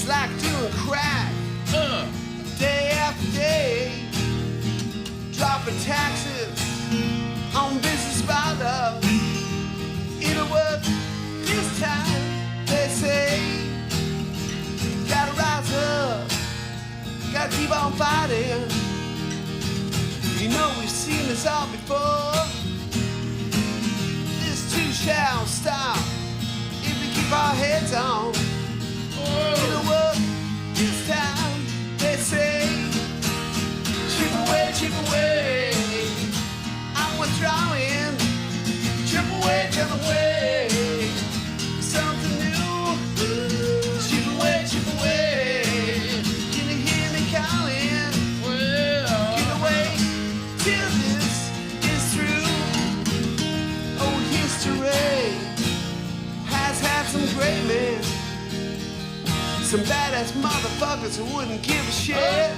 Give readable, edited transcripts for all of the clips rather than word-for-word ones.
like doing crack. Day after day, dropping taxes on business by love. It'll work this time, they say. Gotta rise up, gotta keep on fighting. You know we've seen this all before. This too shall stop if we keep our heads on. It'll work this time, they say. Chip away, I'm withdrawing. Chip away, something new. Chip away, can you hear me calling? Get away till this is through. Old history has had some great men, some badass motherfuckers who wouldn't give a shit.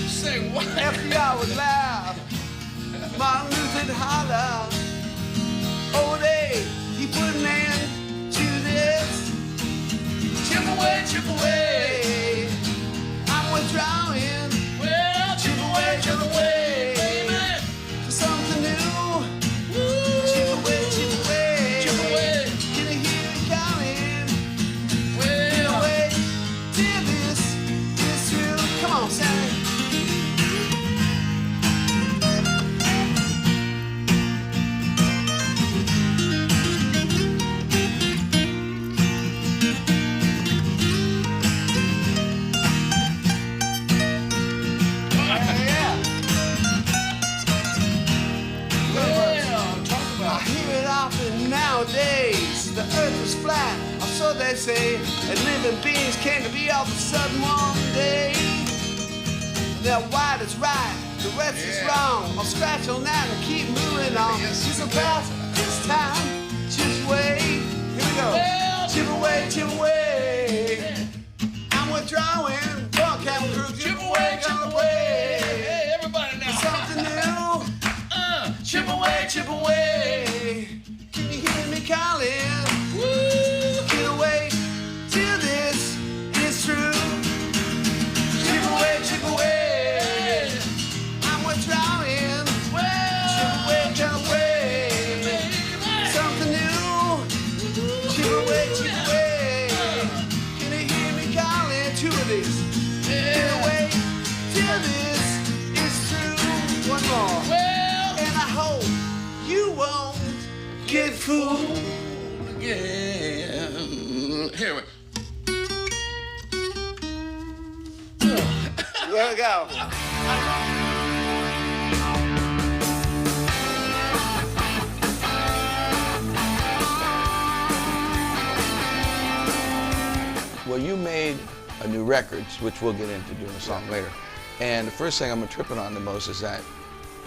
Say what? FDR was loud, Martin Luther holler. Old age, he put an end to this. Chip away, I'm withdrawing. Well, Chip away, baby. Something new. Chip away, can you hear me calling? Get away till this is through. Come on, Sammy. Nowadays, the earth is flat, or so they say, and living beings came to be all of a sudden one day. They're white is right, the rest is wrong. I'll scratch on that and keep moving on. She's a pass this time, chip away. Here we go. Chip away. I'm withdrawing. Bunk having crew. Chip away. Hey, everybody now. Something new. Chip away. Can you hear me calling? Woo! Get away till this is through. Chip away. I'm withdrawing. Chip away. Something new. Chip away. Can you hear me calling? Two of these. Get away till this is through. One more. And I hope you won't get fooled again. Here we There we go. Well, you made a new record, which we'll get into doing a song later. And the first thing I'm tripping on the most is that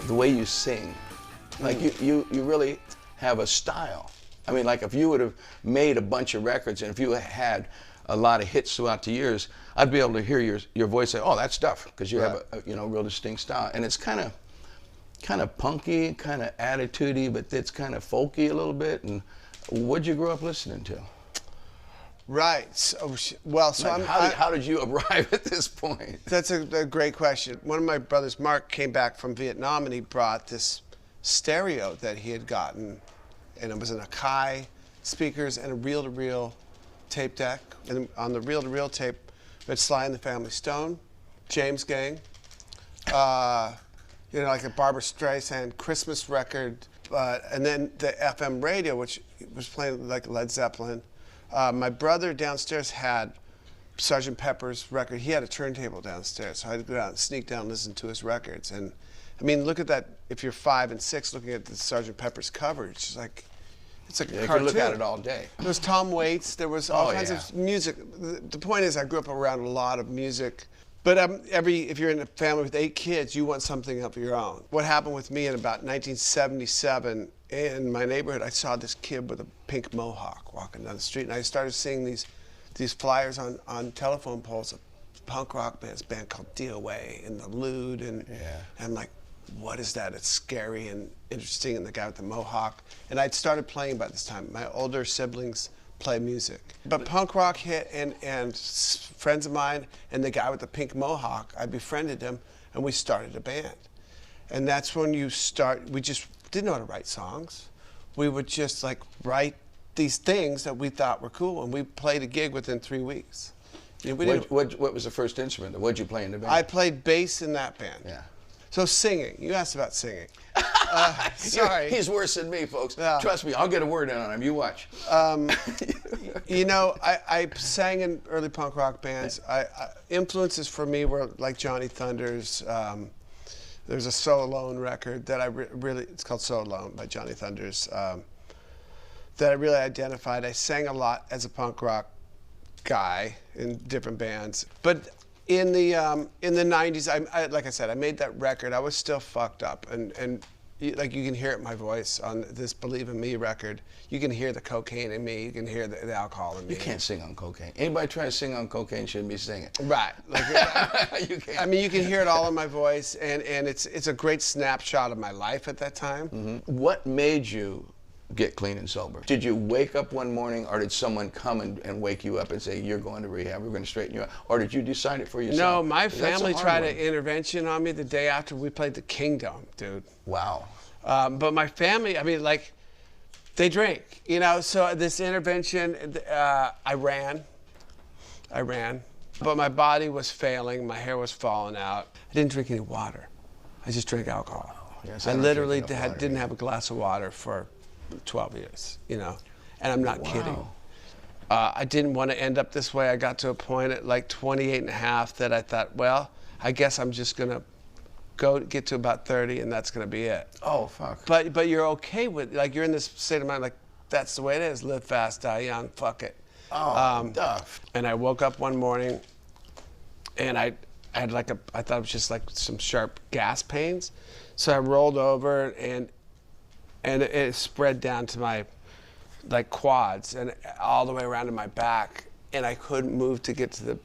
the way you sing. Like you really have a style. I mean, like if you would have made a bunch of records and if you had a lot of hits throughout the years, I'd be able to hear your voice say, "Oh, that's Duff," because you have a real distinct style. And it's kind of punky, kind of attitudey, but it's kind of folky a little bit. And what'd you grow up listening to? Right. So, well, so like how did you arrive at this point? That's a great question. One of my brothers, Mark, came back from Vietnam and he brought this stereo that he had gotten, and it was an Akai speakers and a reel-to-reel tape deck. And on the reel-to-reel tape, we had Sly and the Family Stone, James Gang, like a Barbra Streisand Christmas record, and then the FM radio, which was playing like Led Zeppelin. My brother downstairs had Sgt. Pepper's record. He had a turntable downstairs, so I'd go out and sneak down and listen to his records. And I mean, look at that. If you're 5 and 6, looking at the Sgt. Pepper's cover, it's like a cartoon. You could look at it all day. There was Tom Waits. There was all kinds of music. The point is, I grew up around a lot of music. But if you're in a family with 8 kids, you want something of your own. What happened with me in about 1977 in my neighborhood, I saw this kid with a pink mohawk walking down the street, and I started seeing these flyers on telephone poles of punk rock bands, a band called DOA and the Lewd, and I'm like, what is that? It's scary and interesting, and the guy with the mohawk. And I'd started playing by this time. My older siblings play music. But punk rock hit, and friends of mine and the guy with the pink mohawk, I befriended him, and we started a band. And that's when we just didn't know how to write songs. We would just like write these things that we thought were cool, and we played a gig within 3 weeks. You know, what was the first instrument? What did you play in the band? I played bass in that band. Yeah. So singing, you asked about singing. Sorry. He's worse than me, folks. Trust me, I'll get a word in on him. You watch. You know, I sang in early punk rock bands. Influences for me were like Johnny Thunders. There's a So Alone record that I really, it's called So Alone by Johnny Thunders, that I really identified. I sang a lot as a punk rock guy in different bands. But in the 90s, like I said, I made that record. I was still fucked up, and like you can hear it in my voice on this "Believe in Me" record. You can hear the cocaine in me. You can hear the alcohol in me. You can't sing on cocaine. Anybody try to sing on cocaine shouldn't be singing. Right. Like, You can't. I mean, you can hear it all in my voice, and it's a great snapshot of my life at that time. Mm-hmm. What made you get clean and sober? Did you wake up one morning, or did someone come and wake you up and say, you're going to rehab, we're going to straighten you out? Or did you decide it for yourself? No, my family tried an an intervention on me the day after we played the Kingdom, dude. Wow. But my family, I mean, like, they drink, you know, so this intervention, I ran, but my body was failing, my hair was falling out. I didn't drink any water. I just drank alcohol. Yes, I literally water, didn't have a glass of water for 12 years, you know, and I'm not kidding. I didn't want to end up this way. I got to a point at like 28 and a half that I thought, well, I guess I'm just going to get to about 30 and that's going to be it. Oh, fuck. But you're okay with, like, you're in this state of mind, like, that's the way it is. Live fast, die young, fuck it. Oh, Duff. And I woke up one morning and I had like I thought it was just like some sharp gas pains. So I rolled over and it spread down to my like quads and all the way around to my back, and I couldn't move to get to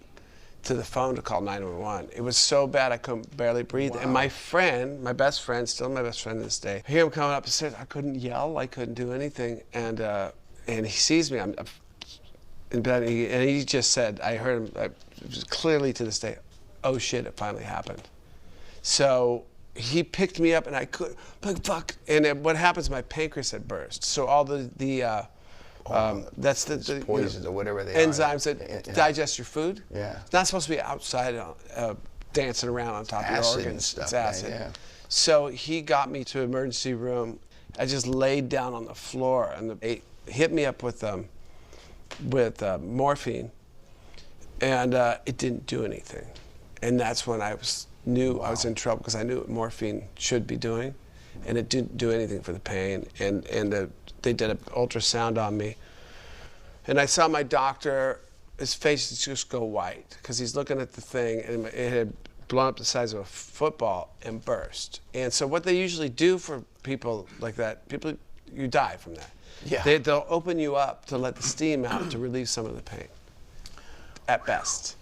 the phone to call 911. It was so bad I couldn't barely breathe. Wow. And my friend, my best friend, still my best friend to this day, I hear him coming up the stairs. I couldn't yell, I couldn't do anything, and he sees me. I'm in bed, and he just said, I heard him just clearly to this day, oh shit, it finally happened. So he picked me up, and I could, like, fuck. And what happens? My pancreas had burst. So all the that's the poisons or whatever they enzymes that digest your food. Yeah. It's not supposed to be outside dancing around on top of your Acid organs. and stuff, it's acid. yeah. So he got me to emergency room. I just laid down on the floor, and they hit me up with morphine, and it didn't do anything. And that's when I knew I was in trouble, because I knew what morphine should be doing, and it didn't do anything for the pain. And they did an ultrasound on me, and I saw my doctor. His face just go white because he's looking at the thing, and it had blown up the size of a football and burst. And so what they usually do for people like that, you die from that. Yeah. They'll open you up to let the steam out to relieve some of the pain, at best.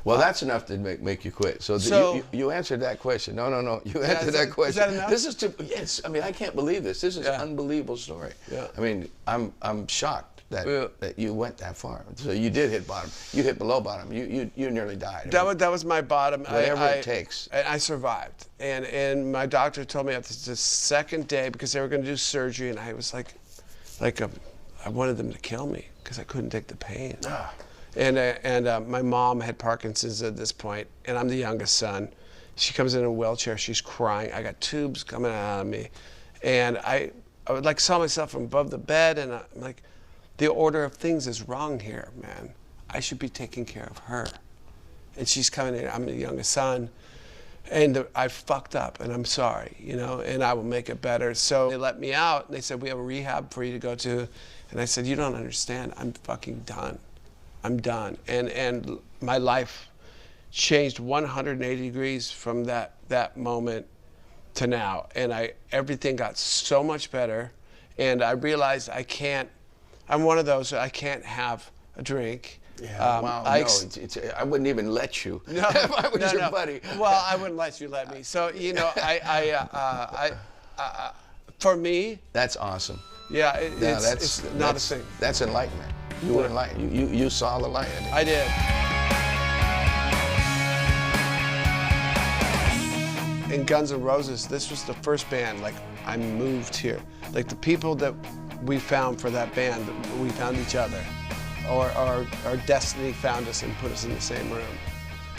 Well, that's enough to make you quit. So, you answered that question. No. You answered that question. Is that enough? This is yes. I mean, I can't believe this. This is an unbelievable story. Yeah. I mean, I'm shocked that you went that far. So you did hit bottom. You hit below bottom. You nearly died. That was my bottom. Whatever it takes. I survived. And my doctor told me after the second day, because they were going to do surgery, and I was like I wanted them to kill me because I couldn't take the pain. And my mom had Parkinson's at this point, and I'm the youngest son. She comes in a wheelchair, she's crying. I got tubes coming out of me. And I would like saw myself from above the bed, and I'm like, the order of things is wrong here, man. I should be taking care of her. And she's coming in, I'm the youngest son, and I fucked up, and I'm sorry, you know, and I will make it better. So they let me out, and they said, we have a rehab for you to go to. And I said, you don't understand, I'm fucking done. I'm done. And my life changed 180 degrees from that moment to now. And everything got so much better. And I realized I'm one of those, I can't have a drink. Yeah, wow, I wouldn't even let you. No, if I was your buddy. Well, I wouldn't let you let me. So, you know, for me. That's awesome. Yeah, it's not a thing. That's enlightenment. You were in light. You saw the light. I did. In Guns N' Roses, this was the first band, like, I moved here. Like, the people that we found for that band, we found each other. Or our destiny found us and put us in the same room.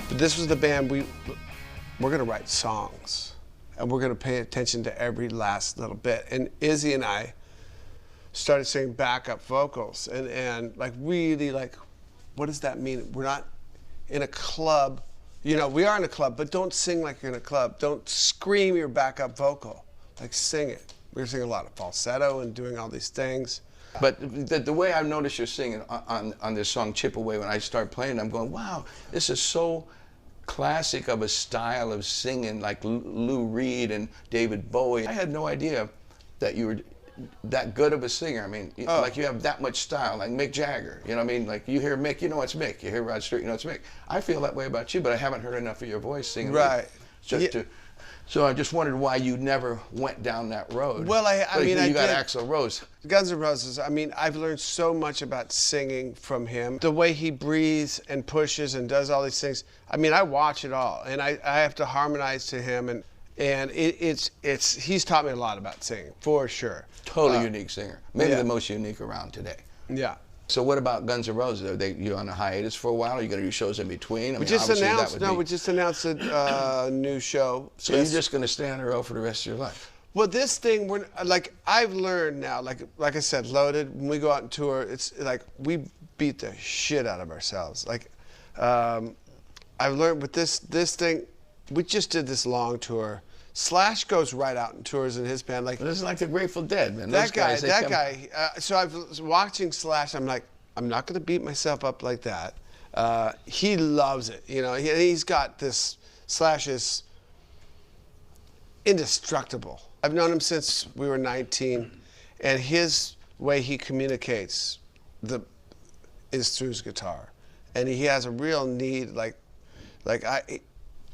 But this was the band, we're gonna write songs. And we're gonna pay attention to every last little bit. And Izzy and I started singing backup vocals. And like, really, like, what does that mean? We're not in a club. You know, we are in a club, but don't sing like you're in a club. Don't scream your backup vocal. Like, sing it. We were singing a lot of falsetto and doing all these things. But the way I've noticed you're singing on this song, Chip Away, when I start playing, I'm going, wow, this is so classic of a style of singing, like Lou Reed and David Bowie. I had no idea that you were that good of a singer. I mean, like, you have that much style, like Mick Jagger. You know what I mean? Like, you hear Mick, you know it's Mick. You hear Rod Stewart, you know it's Mick. I feel that way about you, but I haven't heard enough of your voice singing. Right. So I just wondered why you never went down that road. Well, I mean, you got Axl Rose. Guns N' Roses, I mean, I've learned so much about singing from him. The way he breathes and pushes and does all these things. I mean, I watch it all, and I have to harmonize to him, and he's taught me a lot about singing, for sure. Totally unique singer. Maybe the most unique around today. Yeah. So what about Guns N' Roses? Are you on a hiatus for a while? Are you going to do shows in between? We just announced a new show. So you're just going to stay on the road for the rest of your life? Well, this thing, like, I've learned now, like I said, Loaded, when we go out and tour, it's like we beat the shit out of ourselves. Like, I've learned with this thing, we just did this long tour. Slash goes right out and tours in his band. Like, this is like the Grateful Dead, man. That guy. So I was watching Slash. I'm like, I'm not going to beat myself up like that. He loves it. You know, he's got this. Slash is indestructible. I've known him since we were 19, and his way he communicates is through his guitar, and he has a real need.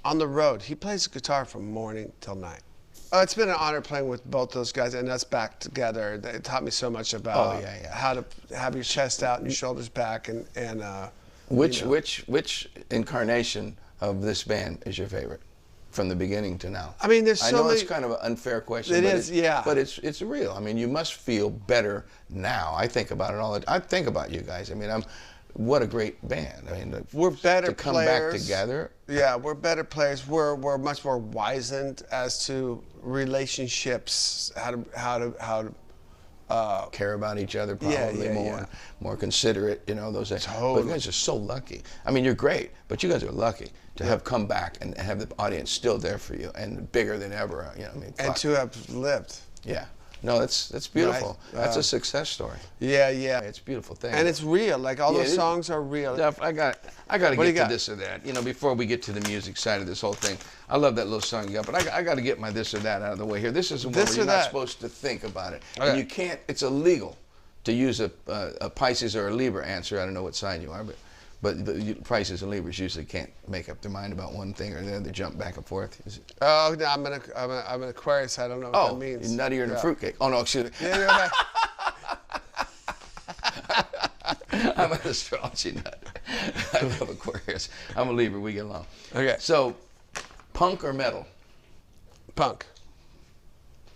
On the road, he plays guitar from morning till night. It's been an honor playing with both those guys and us back together. They taught me so much about how to have your chest out and your shoulders back. Which incarnation of this band is your favorite, from the beginning to now? I mean, there's so many. I know it's kind of an unfair question. It is, yeah. But it's real. I mean, you must feel better now. I think about it all the time. I think about you guys. I mean, what a great band. I mean, we're better to come players. Back together. Yeah, we're better players. We're much more wizened as to relationships, how to care about each other, probably more considerate. You know, those things. Totally. But you guys are so lucky. I mean, you're great, but you guys are lucky to have come back and have the audience still there for you and bigger than ever. You know, I mean, and to have lived. Yeah. No, that's beautiful. Right. That's a success story. Yeah, yeah. It's a beautiful thing. And it's real. Like, all those songs are real. Duff, I got to get to this or that. You know, before we get to the music side of this whole thing. I love that little song you got, but I got to get my this or that out of the way here. This is one where you're not supposed to think about it. Okay. And you can't, it's illegal to use a Pisces or a Libra answer. I don't know what sign you are, but the Pisces and Libras usually can't make up their mind about one thing or the other. They jump back and forth. Oh, no, I'm an Aquarius. I don't know what that means. You're nuttier than a fruitcake. Oh, no, excuse me. Yeah, I'm an astrology nut. I love Aquarius. I'm a Libra. We get along. Okay. So, punk or metal? Punk.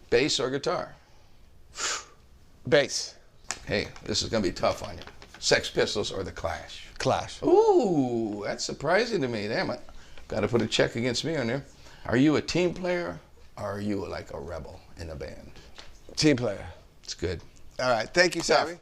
Bass or guitar? Bass. Hey, this is going to be tough on you. Sex Pistols or The Clash? Clash. Ooh, that's surprising to me. Damn it. Got to put a check against me on there. Are you a team player or are you like a rebel in a band? Team player. It's good. All right. Thank you, Sammy.